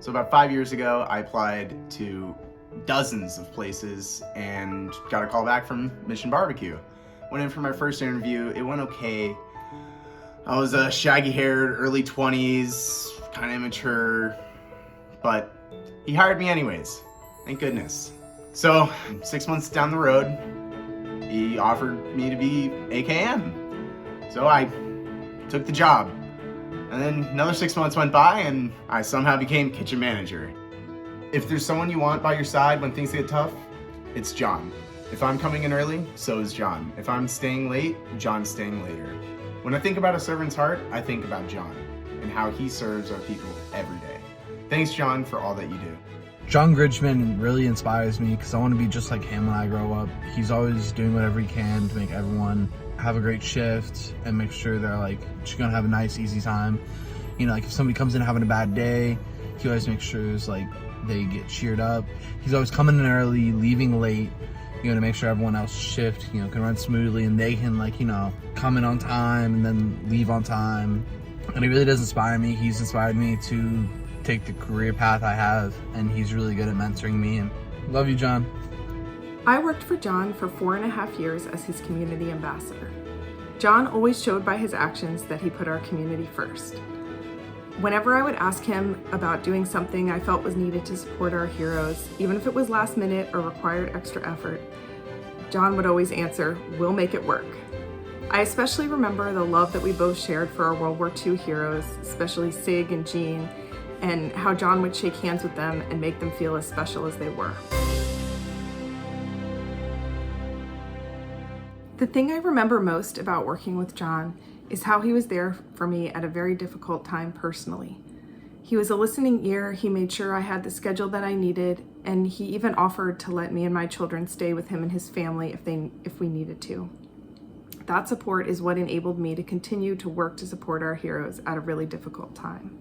So about 5 years ago, I applied to dozens of places and got a call back from Mission Barbecue. Went in for my first interview, it went okay. I was a shaggy-haired, early 20s, kind of immature, but he hired me anyways, thank goodness. So 6 months down the road, he offered me to be AKM. So I took the job. And then another 6 months went by and I somehow became kitchen manager. If there's someone you want by your side when things get tough, it's Jon. If I'm coming in early, so is Jon. If I'm staying late, Jon's staying later. When I think about a servant's heart, I think about Jon and how he serves our people every day. Thanks, Jon, for all that you do. Jon Gridgeman really inspires me because I want to be just like him when I grow up. He's always doing whatever he can to make everyone have a great shift and make sure they're like just gonna have a nice, easy time. You know, like if somebody comes in having a bad day, he always makes sure it's like they get cheered up. He's always coming in early, leaving late, you know, to make sure everyone else's shift, you know, can run smoothly and they can like, you know, come in on time and then leave on time. And he really does inspire me. He's inspired me to take the career path I have, and he's really good at mentoring me. And love you, Jon. I worked for Jon for 4.5 years as his community ambassador. Jon always showed by his actions that he put our community first. Whenever I would ask him about doing something I felt was needed to support our heroes, even if it was last minute or required extra effort, Jon would always answer, "We'll make it work." I especially remember the love that we both shared for our World War II heroes, especially Sig and Jean, and how Jon would shake hands with them and make them feel as special as they were. The thing I remember most about working with Jon is how he was there for me at a very difficult time personally. He was a listening ear, he made sure I had the schedule that I needed, and he even offered to let me and my children stay with him and his family if we needed to. That support is what enabled me to continue to work to support our heroes at a really difficult time.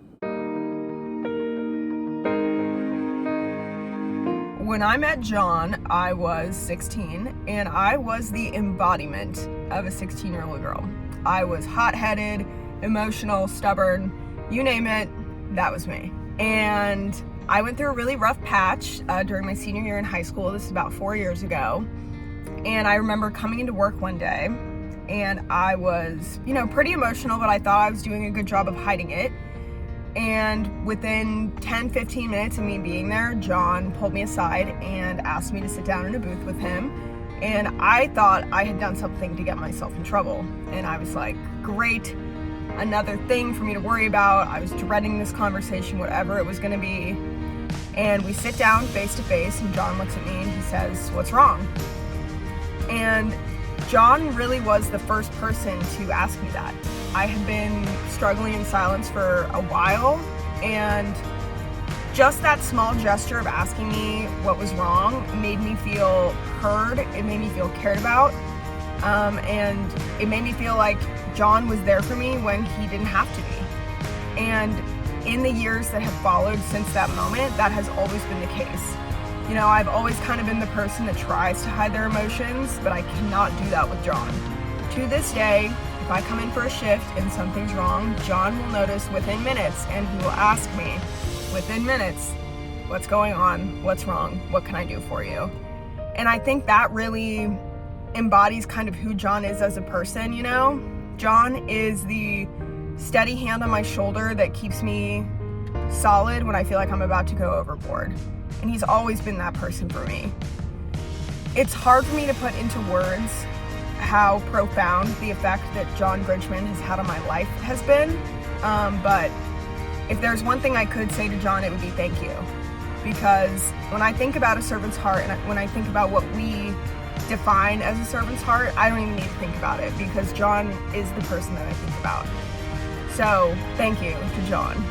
When I met Jon, I was 16, and I was the embodiment of a 16-year-old girl. I was hot-headed, emotional, stubborn, you name it, that was me. And I went through a really rough patch during my senior year in high school. This is about 4 years ago. And I remember coming into work one day, and I was, you know, pretty emotional, but I thought I was doing a good job of hiding it. And within 10-15 minutes of me being there, Jon pulled me aside and asked me to sit down in a booth with him. And I thought I had done something to get myself in trouble. And I was like, great, another thing for me to worry about. I was dreading this conversation, whatever it was gonna be. And we sit down face to face, and Jon looks at me and he says, "What's wrong?" And Jon really was the first person to ask me that. I had been struggling in silence for a while, and just that small gesture of asking me what was wrong made me feel heard, it made me feel cared about, and it made me feel like Jon was there for me when he didn't have to be. And in the years that have followed since that moment, that has always been the case. You know, I've always kind of been the person that tries to hide their emotions, but I cannot do that with Jon. To this day, if I come in for a shift and something's wrong, Jon will notice within minutes, and he will ask me within minutes, "What's going on? What's wrong? What can I do for you?" And I think that really embodies kind of who Jon is as a person, you know? Jon is the steady hand on my shoulder that keeps me solid when I feel like I'm about to go overboard. And he's always been that person for me. It's hard for me to put into words how profound the effect that Jon Gridgeman has had on my life has been, but if there's one thing I could say to Jon, it would be thank you. Because when I think about a servant's heart, and when I think about what we define as a servant's heart, I don't even need to think about it, because Jon is the person that I think about. So thank you to Jon.